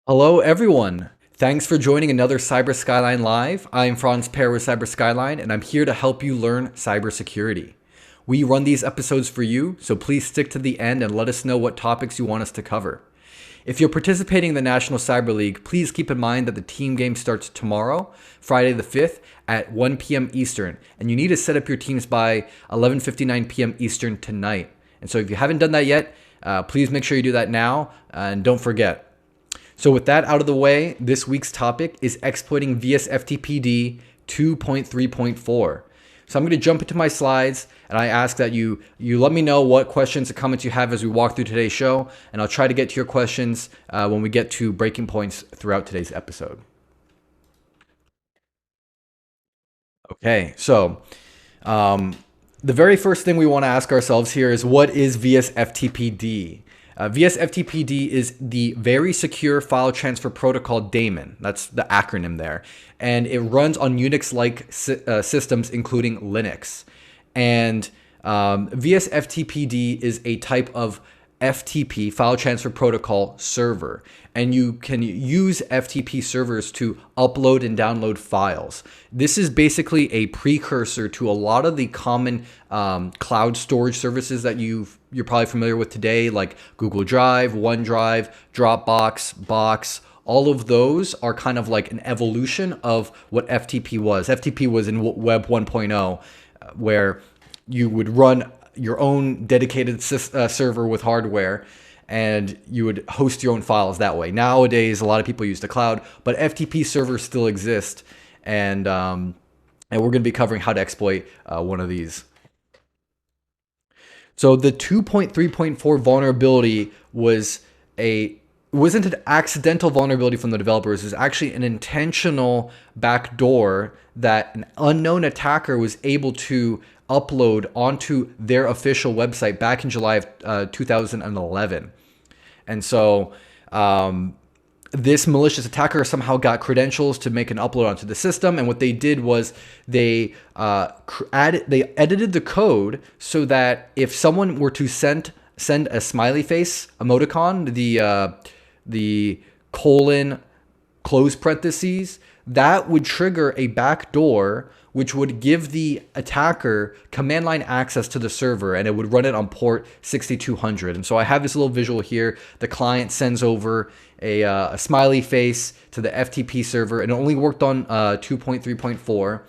Hello, everyone. Thanks for joining another Cyber Skyline Live. I'm Franz Payer with Cyber Skyline, and I'm here to help you learn cybersecurity. We run these episodes for you, so please stick to the end and let us know what topics you want us to cover. If you're participating in the National Cyber League, please keep in mind that the team game starts tomorrow, Friday the 5th at 1 p.m. Eastern, and you need to set up your teams by 11:59 p.m. Eastern tonight. And so if you haven't done that yet, please make sure you do that now, and don't forget. So with that out of the way, this week's topic is exploiting vsftpd 2.3.4. So I'm going to jump into my slides, and I ask that you let me know what questions and comments you have as we walk through today's show, and I'll try to get to your questions when we get to breaking points throughout today's episode. Okay, so the very first thing we want to ask ourselves here is, what is vsftpd? vsftpd is the Very Secure File Transfer Protocol daemon. That's the acronym there. And it runs on Unix-like systems, including Linux. And vsftpd is a type of FTP, File Transfer Protocol server. And you can use FTP servers to upload and download files. This is basically a precursor to a lot of the common cloud storage services that you're probably familiar with today, like Google Drive, OneDrive, Dropbox, Box. All of those are kind of like an evolution of what FTP was. FTP was in Web 1.0, where you would run your own dedicated server with hardware, and you would host your own files that way. Nowadays, a lot of people use the cloud, but FTP servers still exist, and we're going to be covering how to exploit one of these. So the 2.3.4 vulnerability wasn't an accidental vulnerability from the developers. It was actually an intentional backdoor that an unknown attacker was able to upload onto their official website back in July of 2011. And so this malicious attacker somehow got credentials to make an upload onto the system. And what they did was they edited the code so that if someone were to send a smiley face emoticon, the colon close parentheses, that would trigger a backdoor which would give the attacker command line access to the server, and it would run it on port 6200. And so I have this little visual here. The client sends over a smiley face to the FTP server, and it only worked on 2.3.4,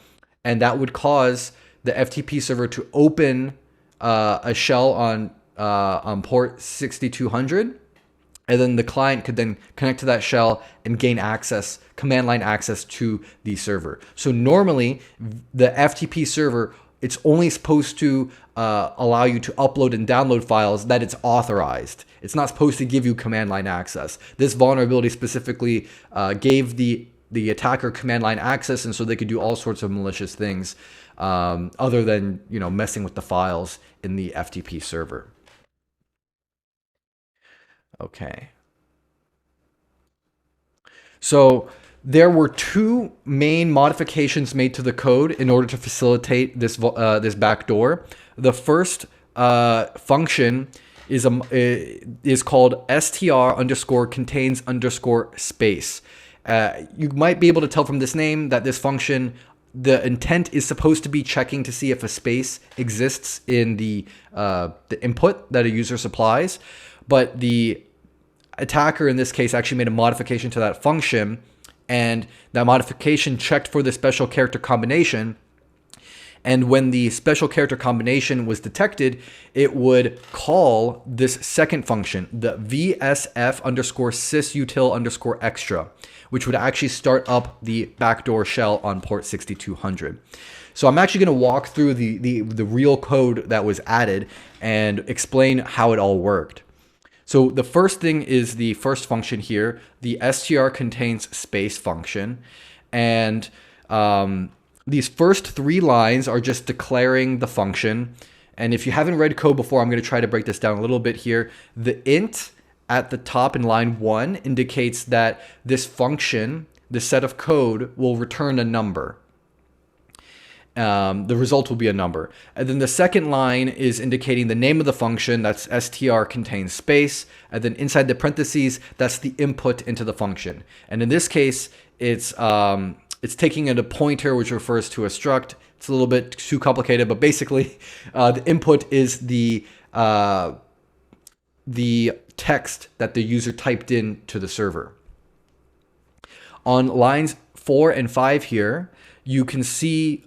and that would cause the FTP server to open a shell on port 6200. And then the client could then connect to that shell and gain access, command line access to the server. So normally, the FTP server, it's only supposed to allow you to upload and download files that it's authorized. It's not supposed to give you command line access. This vulnerability specifically gave the attacker command line access, and so they could do all sorts of malicious things other than messing with the files in the FTP server. Okay. So there were two main modifications made to the code in order to facilitate this backdoor. The first function is called str_contains_space. You might be able to tell from this name that this function, the intent is supposed to be checking to see if a space exists in the input that a user supplies, but the attacker in this case actually made a modification to that function, and that modification checked for the special character combination. And when the special character combination was detected, it would call this second function, the vsf_sysutil_extra, which would actually start up the backdoor shell on port 6200. So I'm actually going to walk through the real code that was added and explain how it all worked. So the first thing is the first function here, the str_contains_space function. And these first three lines are just declaring the function. And if you haven't read code before, I'm going to try to break this down a little bit here. The int at the top in line 1 indicates that this function, this set of code, will return a number. The result will be a number. And then the second line is indicating the name of the function. That's str contains space. And then inside the parentheses, that's the input into the function. And in this case, it's taking a pointer, which refers to a struct. It's a little bit too complicated, but basically the input is the text that the user typed in to the server. On lines 4 and 5 here, you can see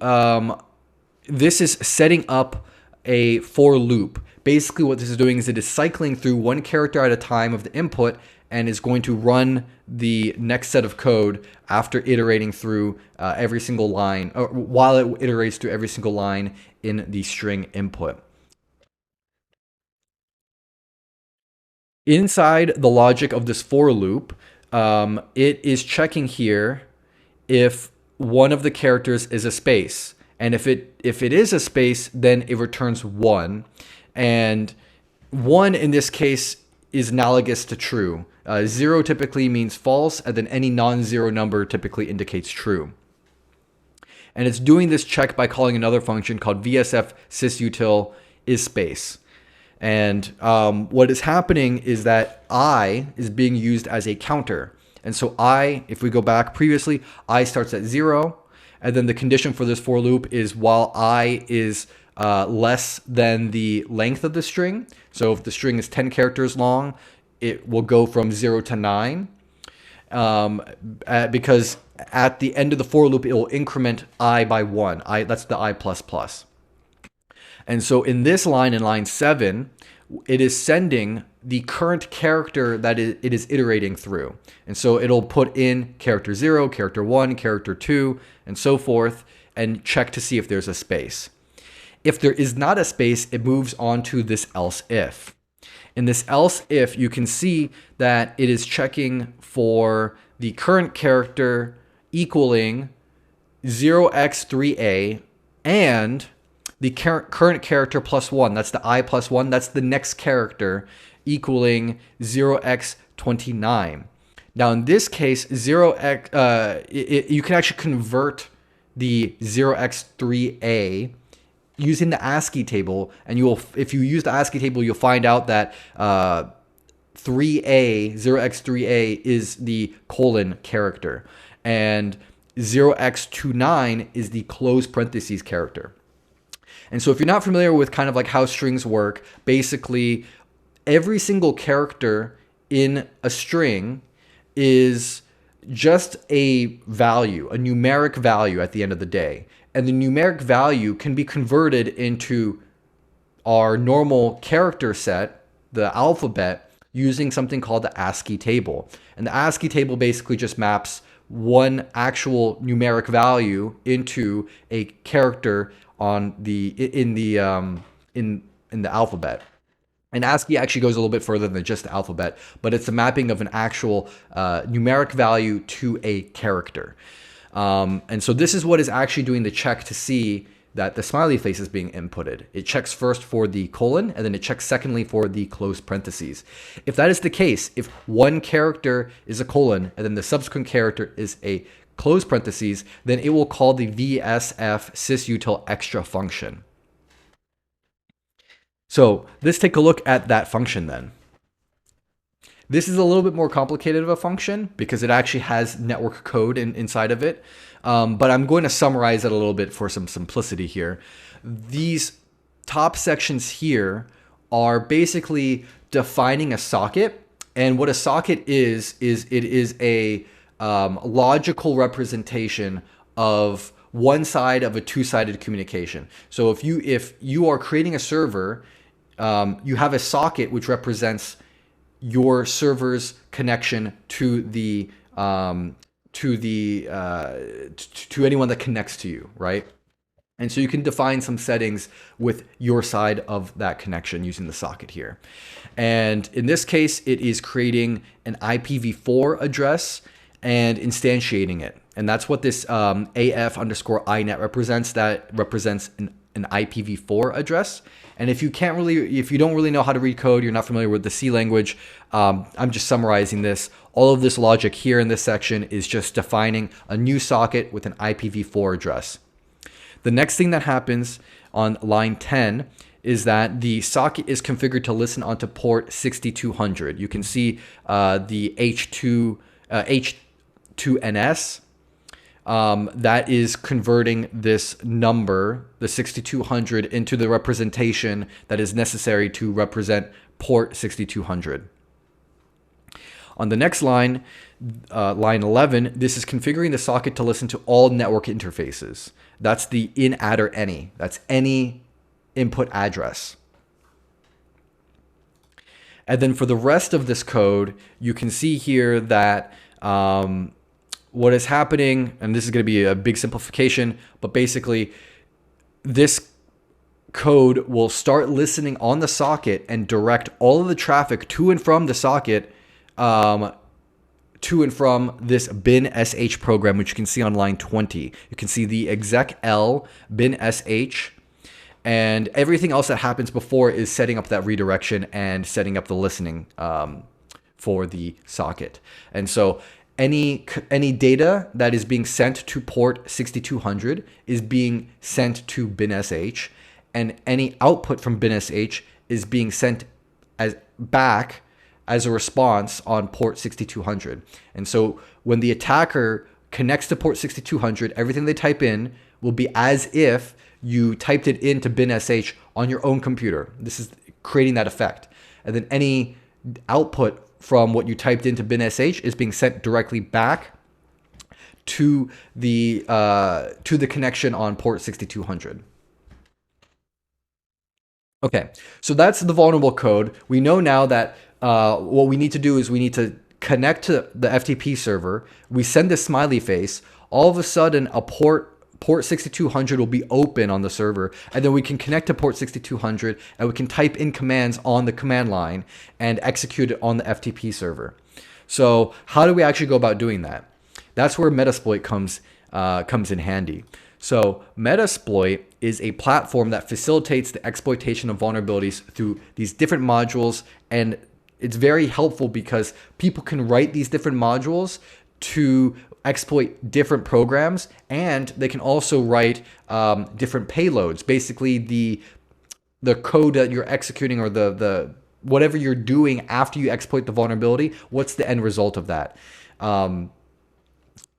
this is setting up a for loop. Basically what this is doing is it is cycling through one character at a time of the input and is going to run the next set of code after iterating through every single line, or while it iterates through every single line in the string input. Inside the logic of this for loop, it is checking here if one of the characters is a space. And if it is a space, then it returns 1. And 1 in this case is analogous to true. 0 typically means false, and then any non-zero number typically indicates true. And it's doing this check by calling another function called vsftpd is space. And what is happening is that I is being used as a counter. And so I, if we go back previously, I starts at 0. And then the condition for this for loop is while I is less than the length of the string. So if the string is 10 characters long, it will go from 0 to 9. Because at the end of the for loop, it will increment I by 1. That's the I++. And so in this line, in line 7, it is sending the current character that it is iterating through. And so it'll put in character 0, character 1, character 2, and so forth, and check to see if there's a space. If there is not a space, it moves on to this else if. In this else if, you can see that it is checking for the current character equaling 0x3a and the current character plus 1, that's the I plus 1, that's the next character, equaling 0x29. Now in this case, 0x, you can actually convert the 0x3a using the ASCII table, and you will, if you use the ASCII table, you'll find out that 3a, 0x3a is the colon character, and 0x29 is the close parentheses character. And so if you're not familiar with kind of like how strings work, basically every single character in a string is just a value, a numeric value at the end of the day. And the numeric value can be converted into our normal character set, the alphabet, using something called the ASCII table. And the ASCII table basically just maps one actual numeric value into a character on in the alphabet. And ASCII actually goes a little bit further than just the alphabet, but it's a mapping of an actual numeric value to a character. And so this is what is actually doing the check to see that the smiley face is being inputted. It checks first for the colon, and then it checks secondly for the close parentheses. If that is the case, if one character is a colon and then the subsequent character is a close parentheses, then it will call the vsftpd extra function. So let's take a look at that function then. This is a little bit more complicated of a function because it actually has network code inside of it. But I'm going to summarize it a little bit for some simplicity here. These top sections here are basically defining a socket. And what a socket is it is a logical representation of one side of a two-sided communication. So if you are creating a server, you have a socket which represents your server's connection to anyone that connects to you, right? And so you can define some settings with your side of that connection using the socket here. And in this case, it is creating an IPv4 address and instantiating it. And that's what this AF_INET represents. That represents an IPv4 address. And if you don't really know how to read code, you're not familiar with the C language, I'm just summarizing this. All of this logic here in this section is just defining a new socket with an IPv4 address. The next thing that happens on line 10 is that the socket is configured to listen onto port 6200. You can see the H2NS. That is converting this number, the 6200, into the representation that is necessary to represent port 6200. On the next line, line 11, this is configuring the socket to listen to all network interfaces. That's the in, add, or any. That's any input address. And then for the rest of this code, you can see here that what is happening, and this is going to be a big simplification, but basically this code will start listening on the socket and direct all of the traffic to and from the socket to and from this bin sh program, which you can see on line 20. You can see the exec l bin sh, and everything else that happens before is setting up that redirection and setting up the listening for the socket. And so any data that is being sent to port 6200 is being sent to bin sh, and any output from bin sh is being sent as back as a response on port 6200. And so when the attacker connects to port 6200, everything they type in will be as if you typed it into bin sh on your own computer. This is creating that effect. And then any output from what you typed into bin sh is being sent directly back to the connection on port 6200. Okay, so that's the vulnerable code. We know now that what we need to do is we need to connect to the FTP server. We send this smiley face. All of a sudden, a port 6200 will be open on the server, and then we can connect to port 6200 and we can type in commands on the command line and execute it on the FTP server. So how do we actually go about doing that? That's where Metasploit comes in handy. So Metasploit is a platform that facilitates the exploitation of vulnerabilities through these different modules, and it's very helpful because people can write these different modules to exploit different programs, and they can also write different payloads. Basically, the code that you're executing, or the whatever you're doing after you exploit the vulnerability, what's the end result of that?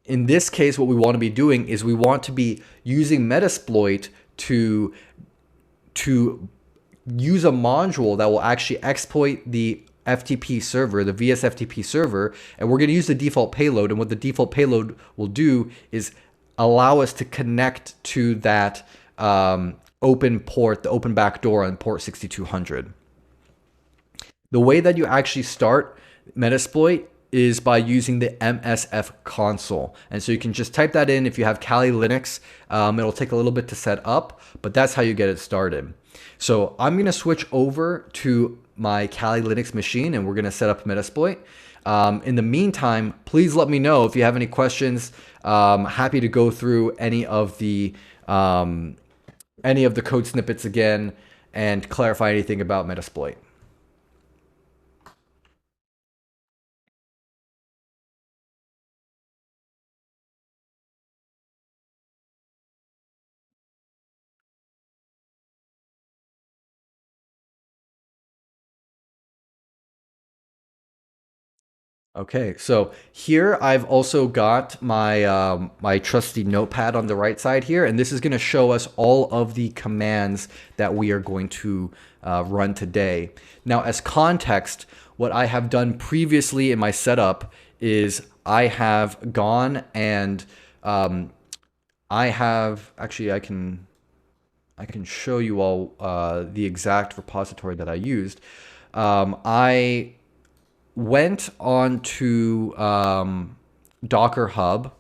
In this case, what we want to be doing is we want to be using Metasploit to use a module that will actually exploit the FTP server, the vsftp server, and we're going to use the default payload. And what the default payload will do is allow us to connect to that open port, the open backdoor on port 6200. The way that you actually start Metasploit is by using the MSF console. And so you can just type that in if you have Kali Linux. It'll take a little bit to set up, but that's how you get it started. So I'm going to switch over to my Kali Linux machine, and we're going to set up Metasploit. In the meantime, please let me know if you have any questions. Happy to go through any of the code snippets again and clarify anything about Metasploit. Okay, so here I've also got my my trusty notepad on the right side here, and this is going to show us all of the commands that we are going to run today. Now, as context, what I have done previously in my setup is I have gone and I have actually I can show you all the exact repository that I used. I went on to Docker Hub,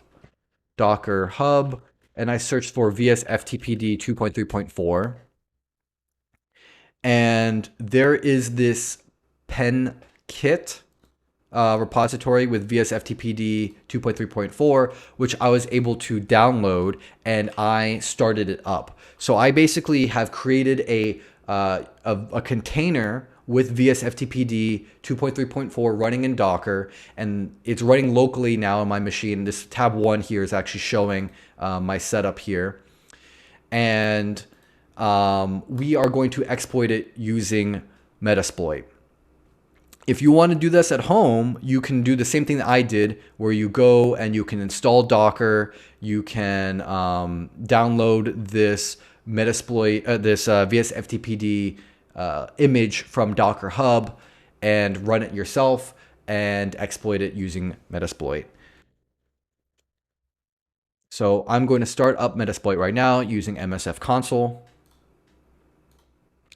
and I searched for vsftpd 2.3.4, and there is this pen kit repository with vsftpd 2.3.4, which I was able to download, and I started it up. So I basically have created a container with vsftpd 2.3.4 running in Docker, and it's running locally now on my machine. This tab 1 here is actually showing my setup here. and we are going to exploit it using Metasploit. If you want to do this at home, you can do the same thing that I did, where you go and you can install Docker. You can download this Metasploit, this vsftpd image from Docker Hub and run it yourself and exploit it using Metasploit. So I'm going to start up Metasploit right now using MSF console.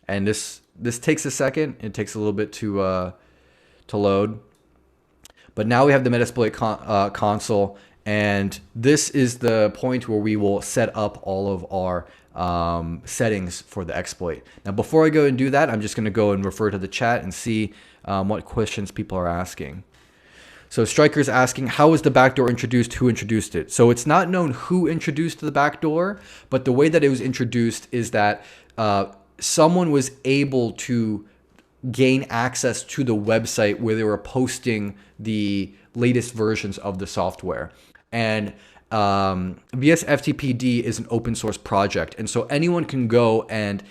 And this takes a second. It takes a little bit to load. But now we have the Metasploit console, and this is the point where we will set up all of our settings for the exploit. Now, before I go and do that, I'm just going to go and refer to the chat and see what questions people are asking. So Striker's asking, how was the backdoor introduced? Who introduced it? So it's not known who introduced the backdoor, but the way that it was introduced is that someone was able to gain access to the website where they were posting the latest versions of the software. And vsftpd is an open source project, and so anyone can go and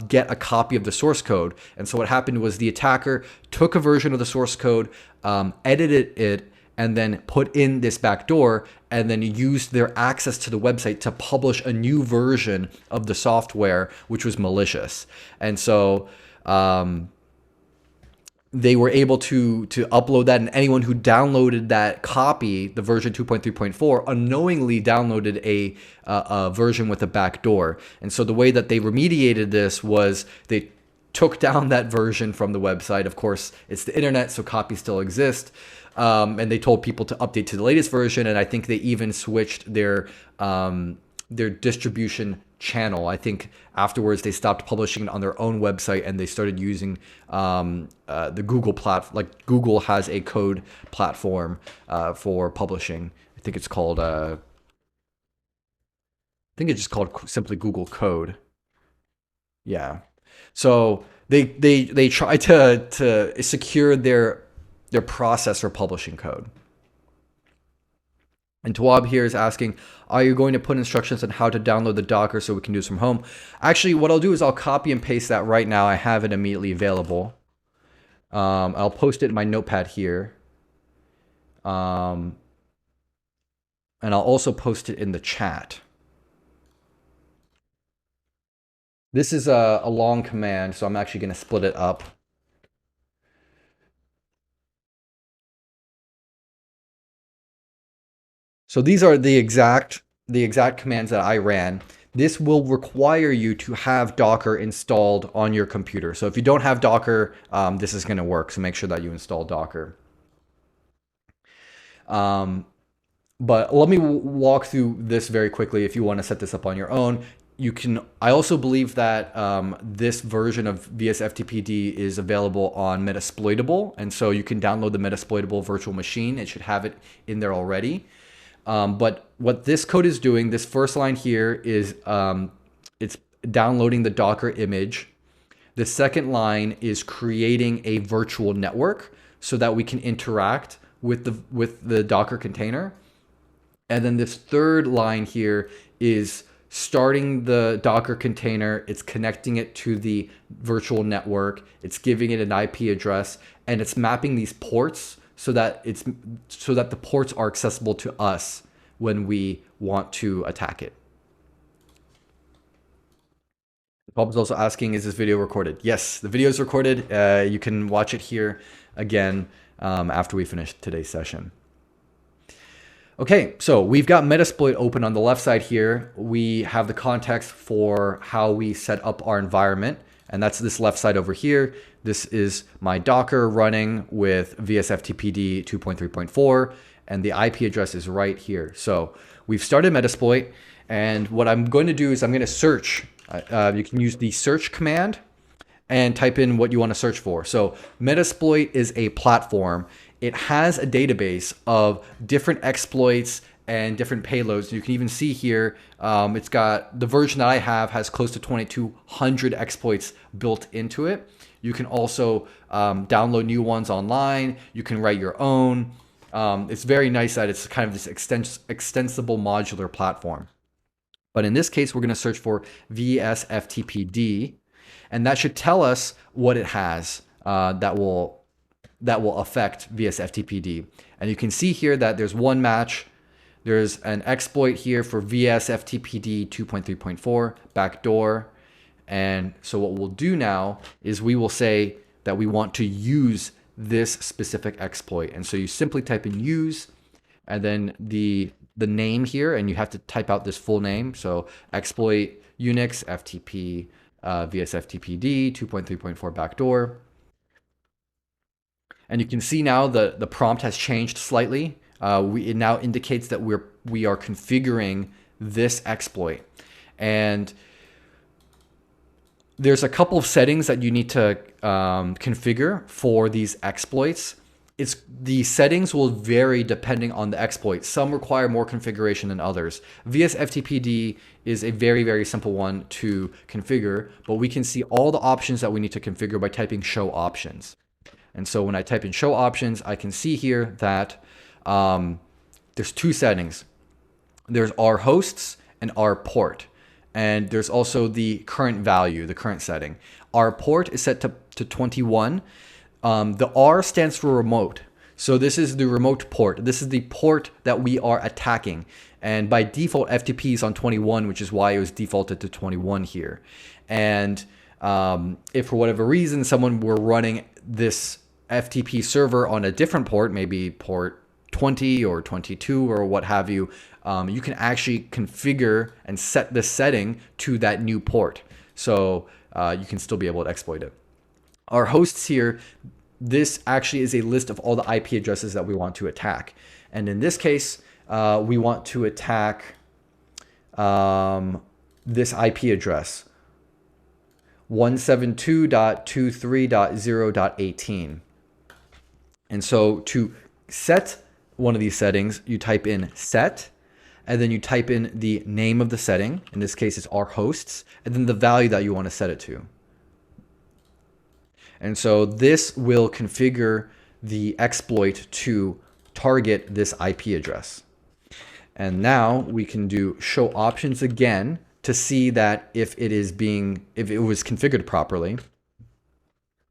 get a copy of the source code. And so what happened was the attacker took a version of the source code, edited it, and then put in this backdoor, and then used their access to the website to publish a new version of the software, which was malicious. And so they were able to upload that, and anyone who downloaded that copy, the version 2.3.4, unknowingly downloaded a version with a backdoor. And so the way that they remediated this was they took down that version from the website. Of course, it's the internet, so copies still exist. And they told people to update to the latest version, and I think they even switched their distribution channel. I think afterwards they stopped publishing it on their own website and they started using the Google platform. Like Google has a code platform for publishing. I think it's called I think it's just called simply Google Code. Yeah. So they try to secure their process for publishing code. And Tawab here is asking, are you going to put instructions on how to download the Docker so we can do this from home? Actually, what I'll do is I'll copy and paste that right now. I have it immediately available. I'll post it in my notepad here. And I'll also post it in the chat. This is a long command, so I'm actually going to split it up. So these are the exact commands that I ran. This will require you to have Docker installed on your computer. So if you don't have Docker, this is going to work. So make sure that you install Docker. But let me walk through this very quickly. If you want to set this up on your own, you can. I also believe that this version of vsftpd is available on Metasploitable, and so you can download the Metasploitable virtual machine. It should have it in there already. But what this code is doing, this first line here is it's downloading the Docker image. The second line is creating a virtual network so that we can interact with the Docker container. And then this third line here is starting the Docker container. It's connecting it to the virtual network. It's giving it an IP address, and it's mapping these ports so that the ports are accessible to us when we want to attack it. Bob is also asking, is this video recorded? Yes, the video is recorded. You can watch it here again after we finish today's session. Okay, so we've got Metasploit open on the left side here. We have the context for how we set up our environment, and that's this left side over here. This is my Docker running with vsftpd 2.3.4, and the IP address is right here. So we've started Metasploit, and what I'm going to do is I'm going to search. You can use the search command and type in what you want to search for. So Metasploit is a platform. It has a database of different exploits and different payloads. You can even see here, it's got the version that I have has close to 2,200 exploits built into it. You can also download new ones online. You can write your own. It's very nice that it's kind of this extensible modular platform. But in this case, we're going to search for vsftpd, and that should tell us what it has that will affect vsftpd. And you can see here that there's one match. There's an exploit here for vsftpd 2.3.4 backdoor. And so what we'll do now is we will say that we want to use this specific exploit. And so you simply type in use and then the name here, and you have to type out this full name. So exploit Unix FTP vsftpd 2.3.4 backdoor. And you can see now the prompt has changed slightly. It now indicates that we are configuring this exploit. And there's a couple of settings that you need to configure for these exploits. The settings will vary depending on the exploit. Some require more configuration than others. vsftpd is a very, very simple one to configure, but we can see all the options that we need to configure by typing show options. And so when I type in show options, I can see here that there's two settings. There's our hosts and our port. And there's also the current value, the current setting. Our port is set to 21. The R stands for remote. So this is the remote port. This is the port that we are attacking. And by default, FTP is on 21, which is why it was defaulted to 21 here. And if for whatever reason someone were running this FTP server on a different port, maybe port 20 or 22 or what have you, you can actually configure and set the setting to that new port. So you can still be able to exploit it. Our hosts here, this actually is a list of all the IP addresses that we want to attack. And in this case, we want to attack this IP address, 172.23.0.18. And so to set one of these settings, you type in set, and then you type in the name of the setting. In this case, it's our hosts, and then the value that you want to set it to. And so this will configure the exploit to target this IP address. And now we can do show options again to see that if it was configured properly.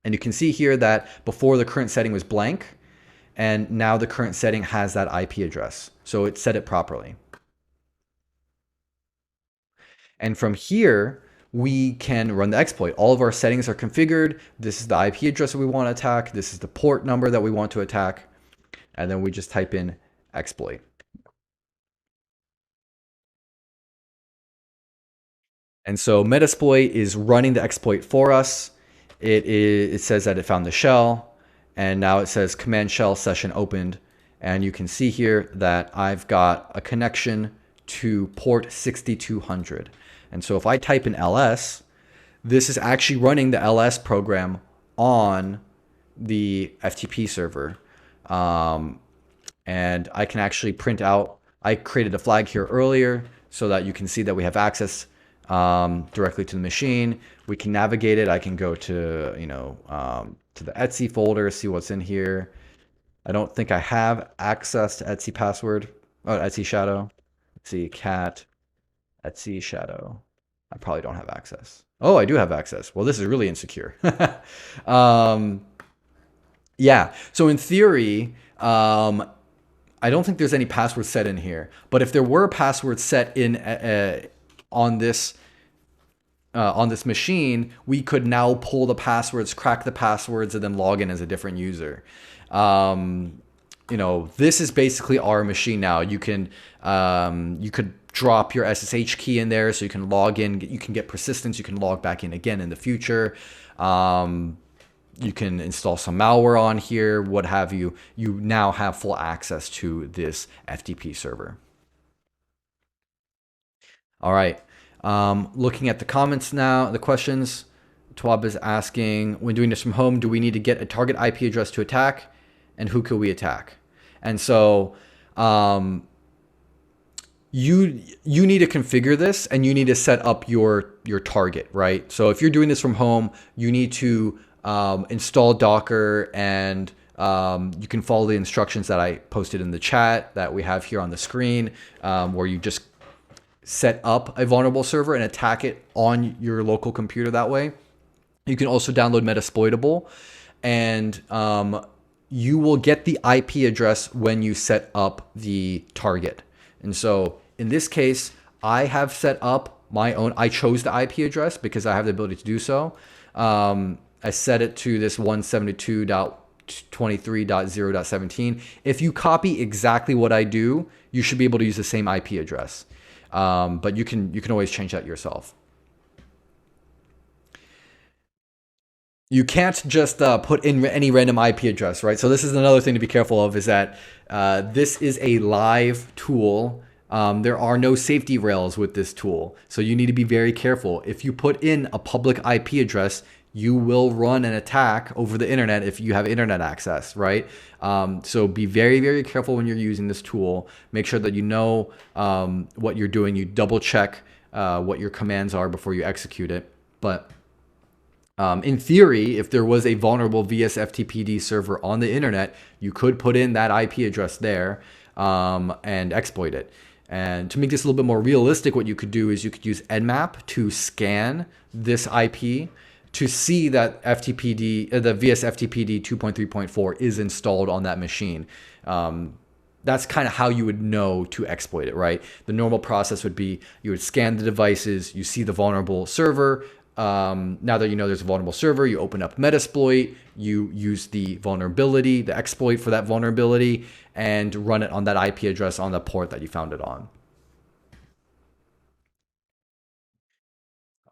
And you can see here that before the current setting was blank, and now the current setting has that IP address. So it set it properly. And from here, we can run the exploit. All of our settings are configured. This is the IP address that we want to attack. This is the port number that we want to attack. And then we just type in exploit. And so Metasploit is running the exploit for us. It says that it found the shell. And now it says command shell session opened. And you can see here that I've got a connection to port 6200. And so if I type in ls, this is actually running the ls program on the FTP server. And I can actually print out, I created a flag here earlier so that you can see that we have access directly to the machine. We can navigate it. I can go to, to the Etsy folder, see what's in here. I don't think I have access to Etsy password. Oh, Etsy shadow. Let's see, cat, Etsy shadow. I probably don't have access. Oh, I do have access. Well, this is really insecure. Yeah. So in theory, I don't think there's any password set in here. But if there were a password set in on this machine, we could now pull the passwords, crack the passwords, and then log in as a different user. This is basically our machine now. You could drop your SSH key in there so you can log in. You can get persistence. You can log back in again in the future. You can install some malware on here, what have you. You now have full access to this FTP server. All right. Looking at the comments now, the questions, Twab is asking, when doing this from home, do we need to get a target IP address to attack? And who could we attack? And so you need to configure this, and you need to set up your target, right? So if you're doing this from home, you need to install Docker, and you can follow the instructions that I posted in the chat that we have here on the screen, where you just set up a vulnerable server and attack it on your local computer that way. You can also download Metasploitable, and you will get the IP address when you set up the target. And so in this case, I have set up my own. I chose the IP address because I have the ability to do so. I set it to this 172.23.0.17. If you copy exactly what I do, you should be able to use the same IP address. But you can always change that yourself. You can't just put in any random IP address, right? So this is another thing to be careful of, is that this is a live tool. There are no safety rails with this tool. So you need to be very careful. If you put in a public IP address, you will run an attack over the internet if you have internet access, right? So be very, very careful when you're using this tool. Make sure that you know what you're doing. You double check what your commands are before you execute it. But in theory, if there was a vulnerable vsftpd server on the internet, you could put in that IP address there and exploit it. And to make this a little bit more realistic, what you could do is you could use Nmap to scan this IP to see that FTPD, the vsftpd 2.3.4 is installed on that machine. That's kind of how you would know to exploit it, right? The normal process would be you would scan the devices, you see the vulnerable server. Now that you know there's a vulnerable server, you open up Metasploit, you use the vulnerability, the exploit for that vulnerability, and run it on that IP address on the port that you found it on.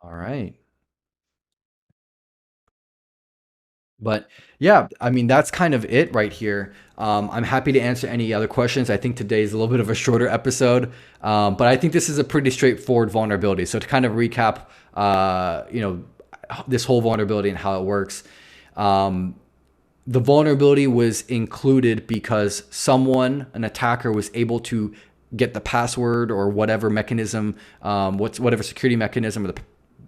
All right. But yeah, I mean, that's kind of it right here. I'm happy to answer any other questions. I think today is a little bit of a shorter episode, but I think this is a pretty straightforward vulnerability. So to kind of recap, this whole vulnerability and how it works. The vulnerability was included because an attacker was able to get the password or whatever mechanism, whatever security mechanism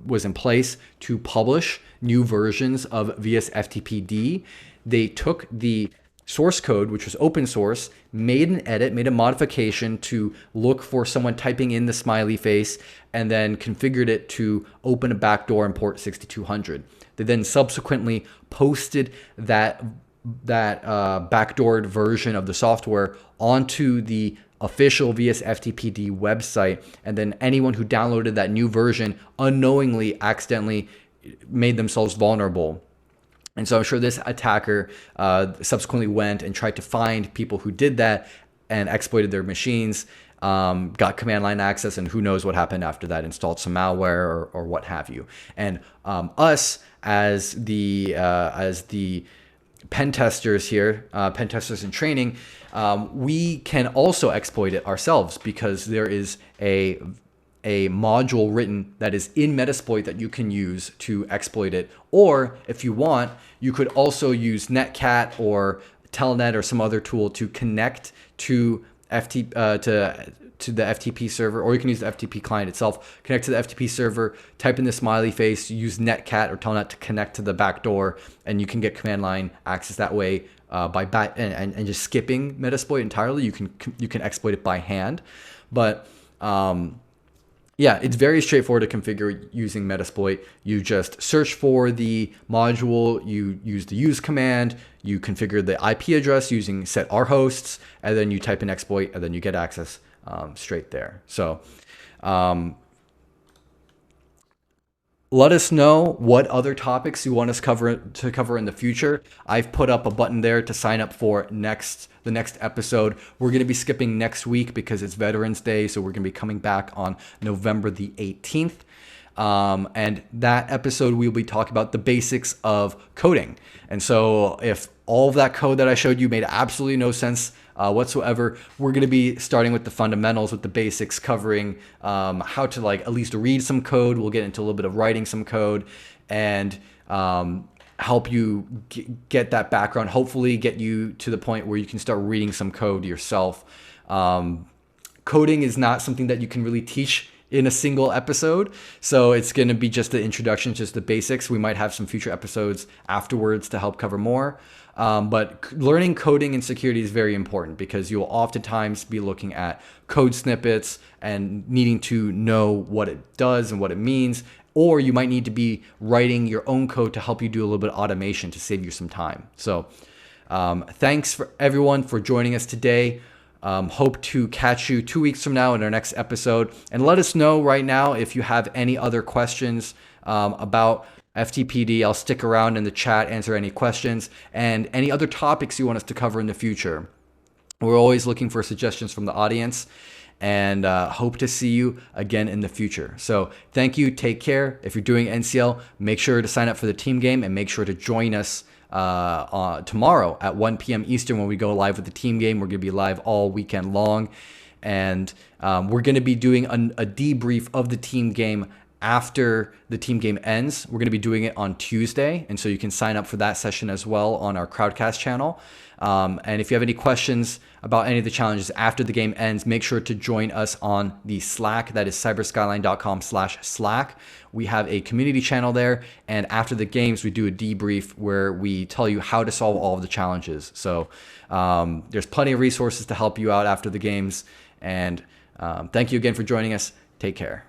was in place to publish new versions of vsftpd. They took the source code, which was open source, made an edit, made a modification to look for someone typing in the smiley face, and then configured it to open a backdoor in port 6200. They then subsequently posted that backdoored version of the software onto the official vsftpd website, and then anyone who downloaded that new version unknowingly, accidentally made themselves vulnerable. And so I'm sure this attacker subsequently went and tried to find people who did that and exploited their machines, got command line access, and who knows what happened after that, installed some malware or what have you. And us as the pen testers here, pen testers in training, we can also exploit it ourselves because there is a module written that is in Metasploit that you can use to exploit it. Or if you want, you could also use Netcat or Telnet or some other tool to connect to to the FTP server, or you can use the FTP client itself, connect to the FTP server, type in the smiley face, use Netcat or Telnet to connect to the backdoor, and you can get command line access that way and just skipping Metasploit entirely. You can exploit it by hand, but yeah, it's very straightforward to configure using Metasploit. You just search for the module, you use the use command, you configure the IP address using set rhosts, and then you type in exploit, and then you get access straight there. So let us know what other topics you want us to cover in the future. I've put up a button there to sign up for the next episode. We're going to be skipping next week because it's Veterans Day, so we're going to be coming back on November the 18th. And that episode, we'll be talking about the basics of coding. And so if all of that code that I showed you made absolutely no sense whatsoever, we're going to be starting with the fundamentals, with the basics, covering how to at least read some code. We'll get into a little bit of writing some code and help you get that background, hopefully get you to the point where you can start reading some code yourself. Coding is not something that you can really teach in a single episode, so it's going to be just the introduction, just the basics. We might have some future episodes afterwards to help cover more. But learning coding and security is very important because you'll oftentimes be looking at code snippets and needing to know what it does and what it means. Or you might need to be writing your own code to help you do a little bit of automation to save you some time. So thanks for everyone for joining us today. Hope to catch you 2 weeks from now in our next episode. And let us know right now if you have any other questions about FTPD. I'll stick around in the chat, answer any questions, and any other topics you want us to cover in the future. We're always looking for suggestions from the audience, and hope to see you again in the future. So thank you. Take care. If you're doing NCL, make sure to sign up for the team game and make sure to join us tomorrow at 1 p.m. Eastern when we go live with the team game. We're going to be live all weekend long, and we're going to be doing a debrief of the team game after the team game ends. We're going to be doing it on Tuesday, and so you can sign up for that session as well on our Crowdcast channel. And if you have any questions about any of the challenges after the game ends, make sure to join us on the Slack. That is cyberskyline.com/Slack. We have a community channel there, and after the games, we do a debrief where we tell you how to solve all of the challenges. So there's plenty of resources to help you out after the games. And thank you again for joining us. Take care.